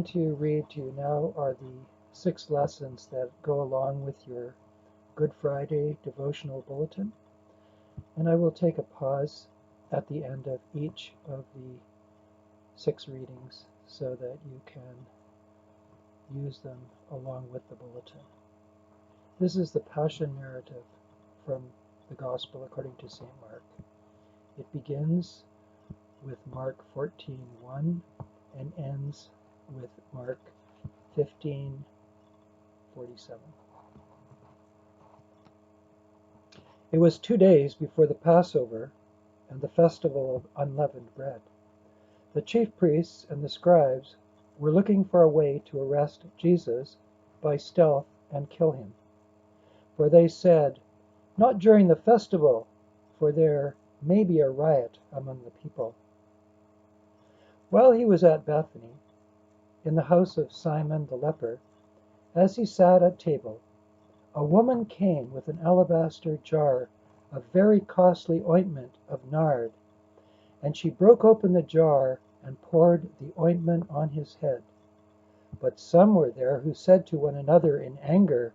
to read to you now are the 6 lessons that go along with your Good Friday devotional bulletin. And I will take a pause at the end of each of the 6 readings so that you can use them along with the bulletin. This is the Passion narrative from the Gospel according to St. Mark. It begins with Mark 14:1 and ends with Mark 15:47. It was 2 days before the Passover and the festival of unleavened bread. The chief priests and the scribes were looking for a way to arrest Jesus by stealth and kill him. For they said, "Not during the festival, for there may be a riot among the people." While he was at Bethany, in the house of Simon the leper, as he sat at table, a woman came with an alabaster jar of very costly ointment of nard, and she broke open the jar and poured the ointment on his head. But some were there who said to one another in anger,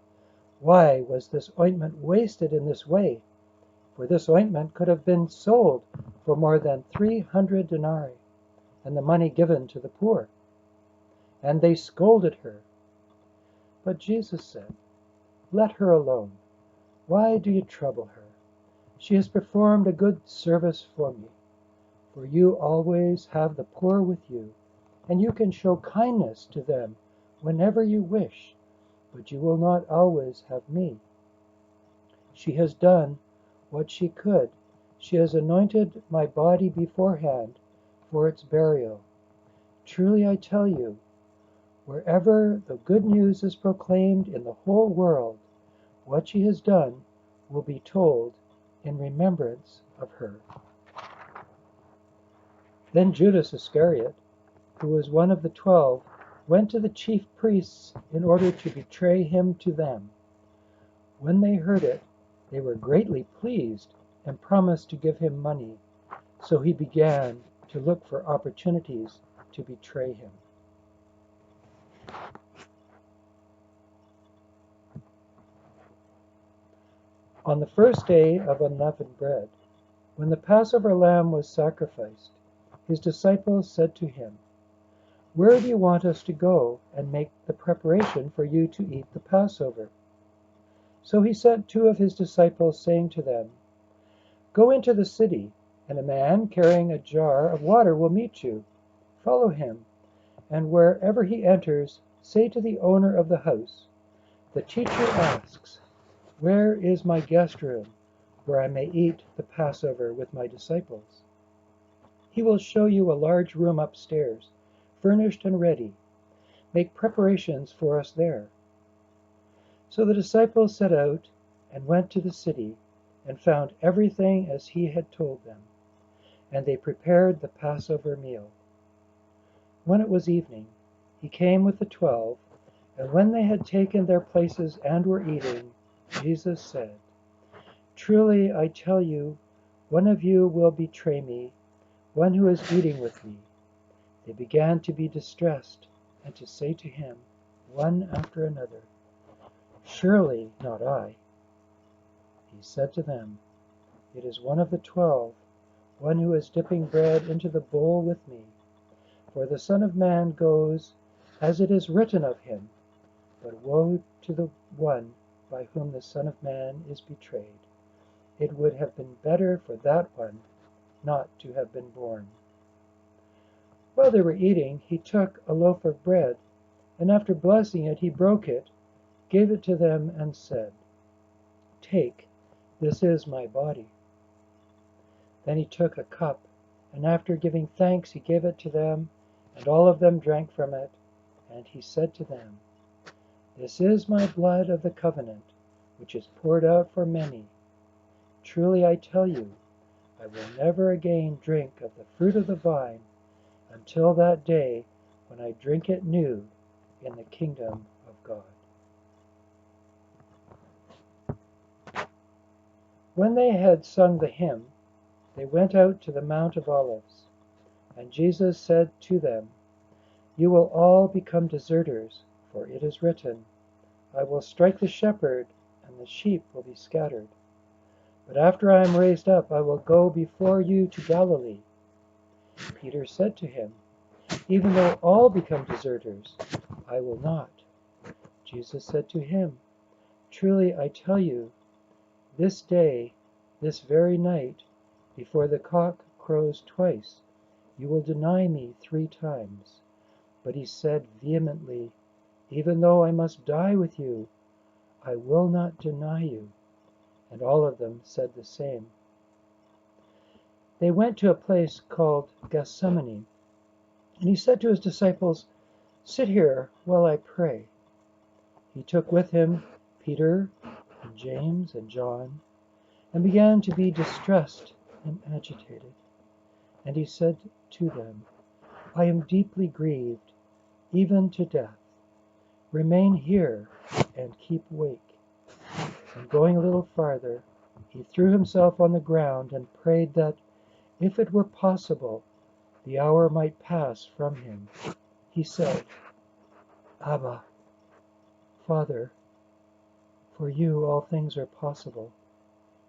"Why was this ointment wasted in this way? For this ointment could have been sold for more than 300 denarii, and the money given to the poor." And they scolded her. But Jesus said, "Let her alone. Why do you trouble her? She has performed a good service for me. For you always have the poor with you, and you can show kindness to them whenever you wish, but you will not always have me. She has done what she could. She has anointed my body beforehand for its burial. Truly I tell you, wherever the good news is proclaimed in the whole world, what she has done will be told in remembrance of her." Then Judas Iscariot, who was one of the 12, went to the chief priests in order to betray him to them. When they heard it, they were greatly pleased and promised to give him money. So he began to look for opportunities to betray him. On the first day of unleavened bread, when the Passover lamb was sacrificed, his disciples said to him, "Where do you want us to go and make the preparation for you to eat the Passover?" So he sent 2 of his disciples, saying to them, "Go into the city, and a man carrying a jar of water will meet you. Follow him, and wherever he enters, say to the owner of the house, 'The teacher asks, where is my guest room, where I may eat the Passover with my disciples?' He will show you a large room upstairs, furnished and ready. Make preparations for us there." So the disciples set out and went to the city and found everything as he had told them, and they prepared the Passover meal. When it was evening, he came with the 12, and when they had taken their places and were eating, Jesus said, "Truly I tell you, one of you will betray me, one who is eating with me." They began to be distressed and to say to him, one after another, "Surely not I." He said to them, "It is one of the 12, one who is dipping bread into the bowl with me. For the Son of Man goes as it is written of him, but woe to the one by whom the Son of Man is betrayed. It would have been better for that one not to have been born." While they were eating, he took a loaf of bread, and after blessing it, he broke it, gave it to them, and said, "Take, this is my body." Then he took a cup, and after giving thanks, he gave it to them, and all of them drank from it. And he said to them, "This is my blood of the covenant, which is poured out for many. Truly I tell you, I will never again drink of the fruit of the vine until that day when I drink it new in the kingdom of God." When they had sung the hymn, they went out to the Mount of Olives. And Jesus said to them, You will all become deserters, for it is written, 'I will strike the shepherd, and the sheep will be scattered.' But after I am raised up, I will go before you to Galilee." Peter said to him, "Even though all become deserters, I will not." Jesus said to him, "Truly I tell you, this day, this very night, before the cock crows twice, you will deny me 3 times." But he said vehemently, "Even though I must die with you, I will not deny you." And all of them said the same. They went to a place called Gethsemane, and he said to his disciples, "Sit here while I pray." He took with him Peter and James and John, and began to be distressed and agitated. And he said to them, "I am deeply grieved, even to death. Remain here and keep awake." And going a little farther, he threw himself on the ground and prayed that, if it were possible, the hour might pass from him. He said, "Abba, Father, for you all things are possible.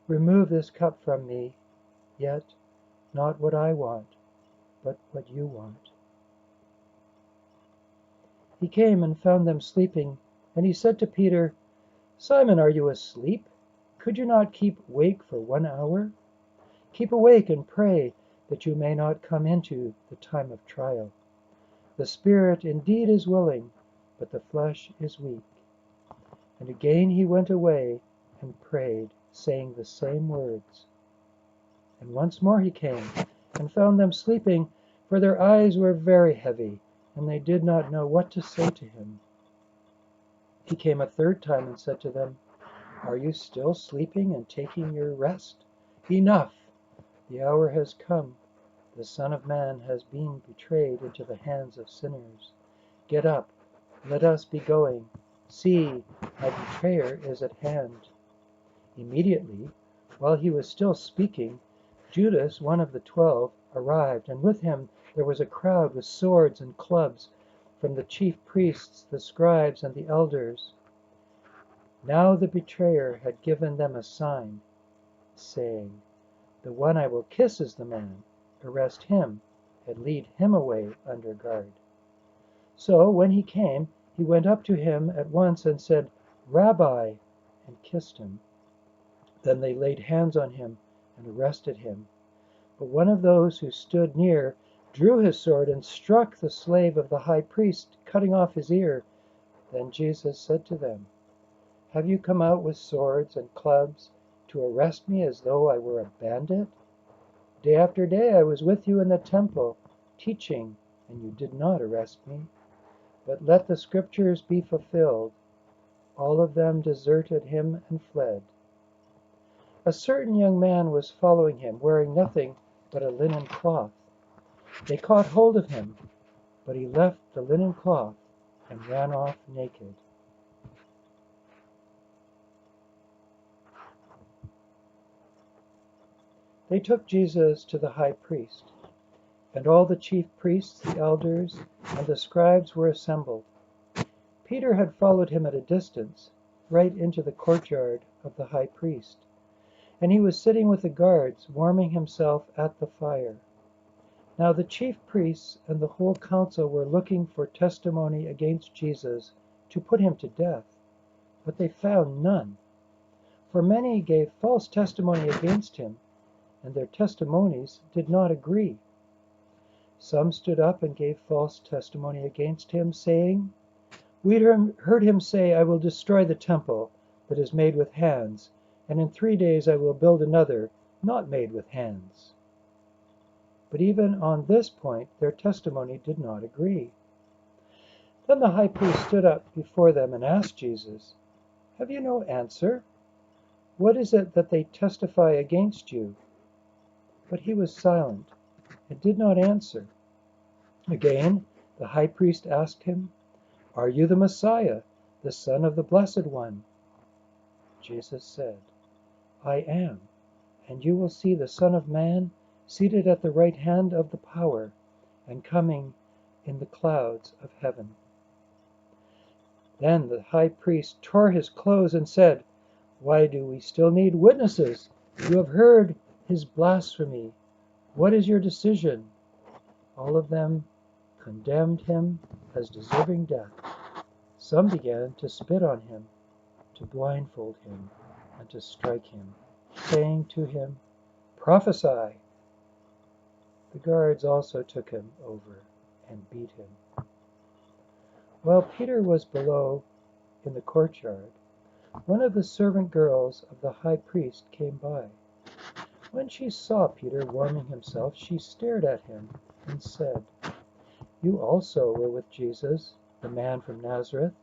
Remove this cup from me, yet not what I want, but what you want." He came and found them sleeping, and he said to Peter, "Simon, are you asleep? Could you not keep awake for 1 hour? Keep awake and pray, that you may not come into the time of trial. The spirit indeed is willing, but the flesh is weak." And again he went away and prayed, saying the same words. And once more he came and found them sleeping, for their eyes were very heavy, and they did not know what to say to him. He came a 3rd time and said to them, "Are you still sleeping and taking your rest? Enough! The hour has come. The Son of Man has been betrayed into the hands of sinners. Get up, let us be going. See, my betrayer is at hand." Immediately, while he was still speaking, Judas, one of the 12, arrived, and with him there was a crowd with swords and clubs from the chief priests, the scribes, and the elders. Now the betrayer had given them a sign, saying, "The one I will kiss is the man. Arrest him and lead him away under guard." So when he came, he went up to him at once and said, "Rabbi," and kissed him. Then they laid hands on him and arrested him. But one of those who stood near drew his sword and struck the slave of the high priest, cutting off his ear. Then Jesus said to them, "Have you come out with swords and clubs to arrest me as though I were a bandit? Day after day I was with you in the temple, teaching, and you did not arrest me. But let the scriptures be fulfilled." All of them deserted him and fled. A certain young man was following him, wearing nothing but a linen cloth. They caught hold of him, but he left the linen cloth and ran off naked. They took Jesus to the high priest, and all the chief priests, the elders, and the scribes were assembled. Peter had followed him at a distance, right into the courtyard of the high priest, and he was sitting with the guards, warming himself at the fire. Now the chief priests and the whole council were looking for testimony against Jesus to put him to death, but they found none. For many gave false testimony against him, and their testimonies did not agree. Some stood up and gave false testimony against him, saying, "We heard him say, 'I will destroy the temple that is made with hands, and in 3 days I will build another, not made with hands.'" But even on this point their testimony did not agree. Then the high priest stood up before them and asked Jesus, "Have you no answer? What is it that they testify against you?" But he was silent and did not answer. Again the high priest asked him, "Are you the Messiah, the Son of the Blessed One?" Jesus said, "I am, and you will see the Son of Man seated at the right hand of the power, and coming in the clouds of heaven. Then the high priest tore his clothes and said, "Why do we still need witnesses? You have heard his blasphemy. What is your decision?" All of them condemned him as deserving death. Some began to spit on him, to blindfold him, and to strike him, saying to him, "Prophesy." The guards also took him over and beat him. While Peter was below in the courtyard, one of the servant girls of the high priest came by. When she saw Peter warming himself, she stared at him and said, "You also were with Jesus, the man from Nazareth."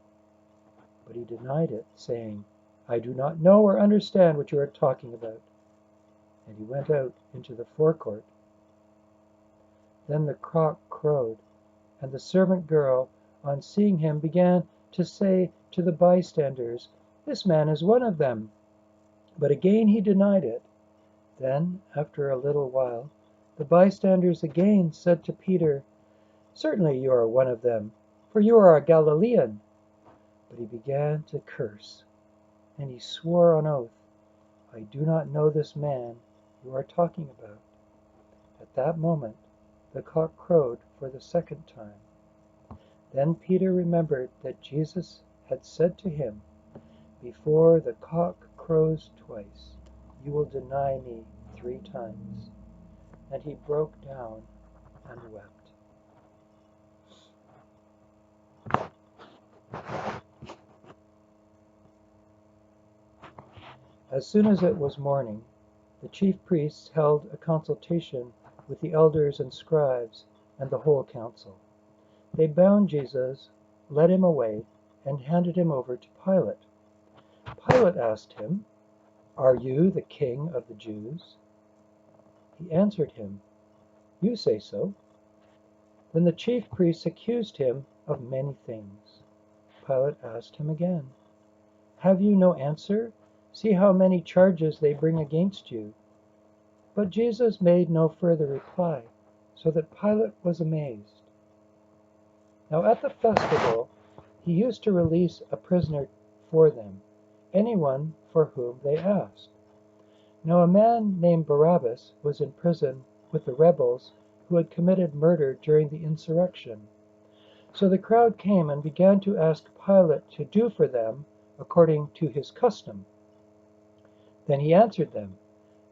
But he denied it, saying, "I do not know or understand what you are talking about." And he went out into the forecourt. Then the cock crowed, and the servant girl, on seeing him, began to say to the bystanders, "This man is one of them." But again he denied it. Then, after a little while, the bystanders again said to Peter, "Certainly you are one of them, for you are a Galilean." But he began to curse, and he swore on oath, "I do not know this man you are talking about." At that moment the cock crowed for the second time. Then Peter remembered that Jesus had said to him, "Before the cock crows twice, you will deny me 3 times." And he broke down and wept. As soon as it was morning, the chief priests held a consultation with the elders and scribes and the whole council. They bound Jesus, led him away, and handed him over to Pilate. Pilate asked him, "Are you the king of the Jews?" He answered him, "You say so." Then the chief priests accused him of many things. Pilate asked him again, "Have you no answer? See how many charges they bring against you." But Jesus made no further reply, so that Pilate was amazed. Now at the festival he used to release a prisoner for them, anyone for whom they asked. Now a man named Barabbas was in prison with the rebels who had committed murder during the insurrection. So the crowd came and began to ask Pilate to do for them according to his custom. Then he answered them,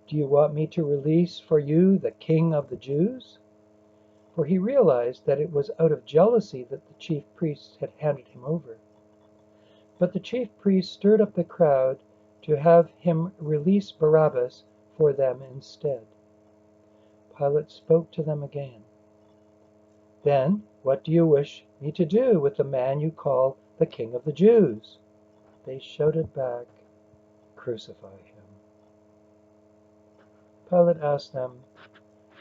"Do you want me to release for you the king of the Jews?" For he realized that it was out of jealousy that the chief priests had handed him over. But the chief priests stirred up the crowd to have him release Barabbas for them instead. Pilate spoke to them again. "Then what do you wish me to do with the man you call the king of the Jews?" They shouted back, "Crucify him." Pilate asked them,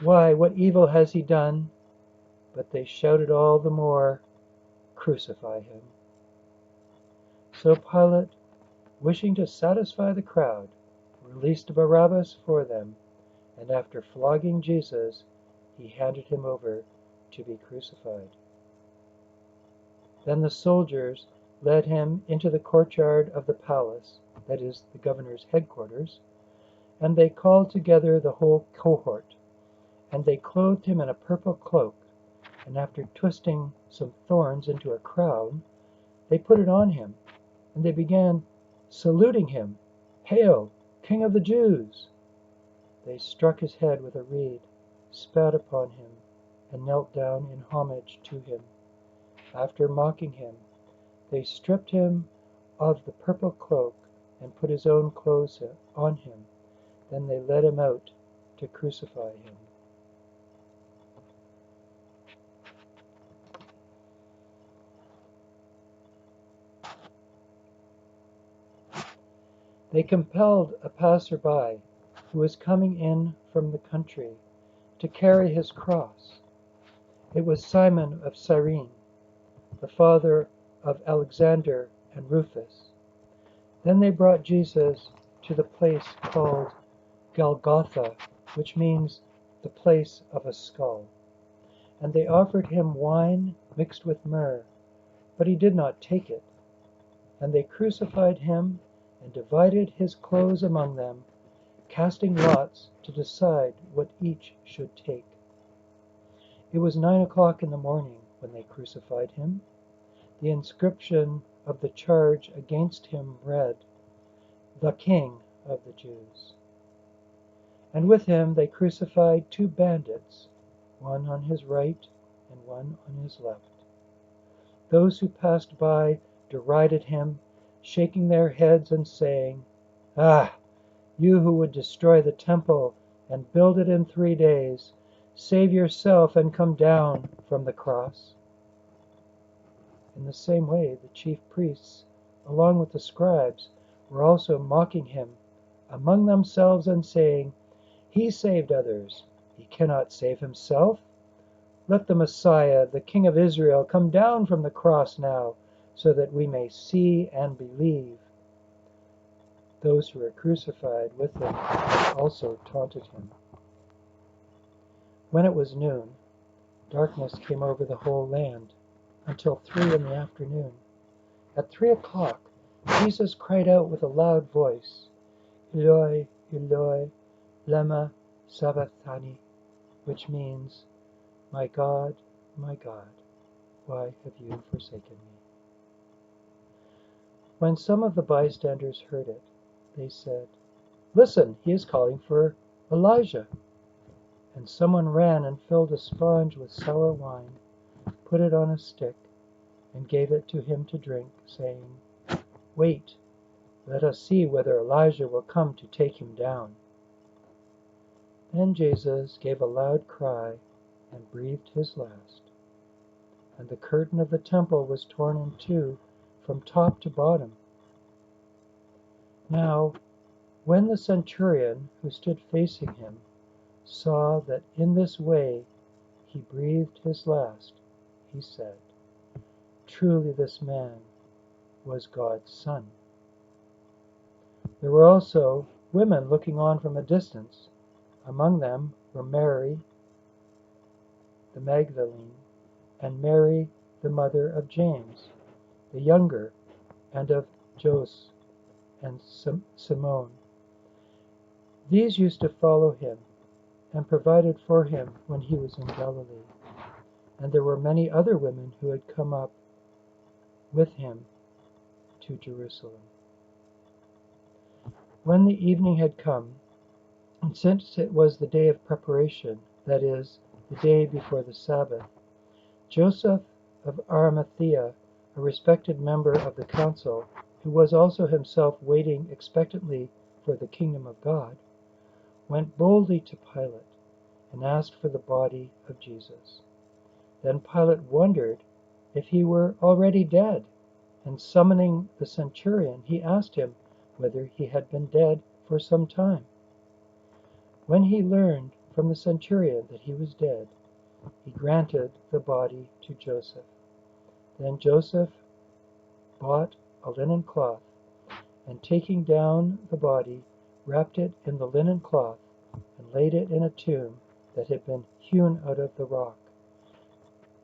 "Why, what evil has he done?" But they shouted all the more, "Crucify him." So Pilate, wishing to satisfy the crowd, released Barabbas for them, and after flogging Jesus, he handed him over to be crucified. Then the soldiers led him into the courtyard of the palace, that is, the governor's headquarters, and they called together the whole cohort, and they clothed him in a purple cloak, and after twisting some thorns into a crown, they put it on him, and they began saluting him, "Hail, King of the Jews!" They struck his head with a reed, spat upon him, and knelt down in homage to him. After mocking him, they stripped him of the purple cloak and put his own clothes on him. Then they led him out to crucify him. They compelled a passer-by who was coming in from the country to carry his cross. It was Simon of Cyrene, the father of Alexander and Rufus. Then they brought Jesus to the place called Golgotha, which means the place of a skull. And they offered him wine mixed with myrrh, but he did not take it. And they crucified him and divided his clothes among them, casting lots to decide what each should take. It was 9 o'clock in the morning when they crucified him. The inscription of the charge against him read, "The King of the Jews." And with him they crucified two bandits, one on his right and one on his left. Those who passed by derided him, shaking their heads and saying, "Ah, you who would destroy the temple and build it in 3 days, save yourself and come down from the cross." In the same way, the chief priests, along with the scribes, were also mocking him among themselves and saying, "He saved others. He cannot save himself. Let the Messiah, the King of Israel, come down from the cross now, so that we may see and believe." Those who were crucified with him also taunted him. When it was noon, darkness came over the whole land until 3 in the afternoon. At 3 o'clock, Jesus cried out with a loud voice, "Eloi, Eloi, lema sabachthani," which means, my God, why have you forsaken me?" When some of the bystanders heard it, they said, "Listen, he is calling for Elijah." And someone ran and filled a sponge with sour wine, put it on a stick, and gave it to him to drink, saying, "Wait, let us see whether Elijah will come to take him down." Then Jesus gave a loud cry and breathed his last. And the curtain of the temple was torn in two from top to bottom. Now, when the centurion who stood facing him saw that in this way he breathed his last, he said, "Truly this man was God's Son." There were also women looking on from a distance. Among them were Mary the Magdalene, and Mary the mother of James the younger, and of Jose and Simone. These used to follow him and provided for him when he was in Galilee. And there were many other women who had come up with him to Jerusalem. When the evening had come, and since it was the day of preparation, that is, the day before the Sabbath, Joseph of Arimathea, a respected member of the council, who was also himself waiting expectantly for the kingdom of God, went boldly to Pilate and asked for the body of Jesus. Then Pilate wondered if he were already dead, and summoning the centurion, he asked him whether he had been dead for some time. When he learned from the centurion that he was dead, he granted the body to Joseph. Then Joseph bought a linen cloth, and taking down the body, wrapped it in the linen cloth, and laid it in a tomb that had been hewn out of the rock.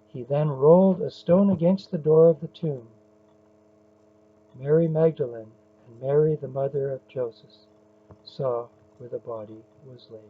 He then rolled a stone against the door of the tomb. Mary Magdalene and Mary the mother of Joseph saw where the body was laid.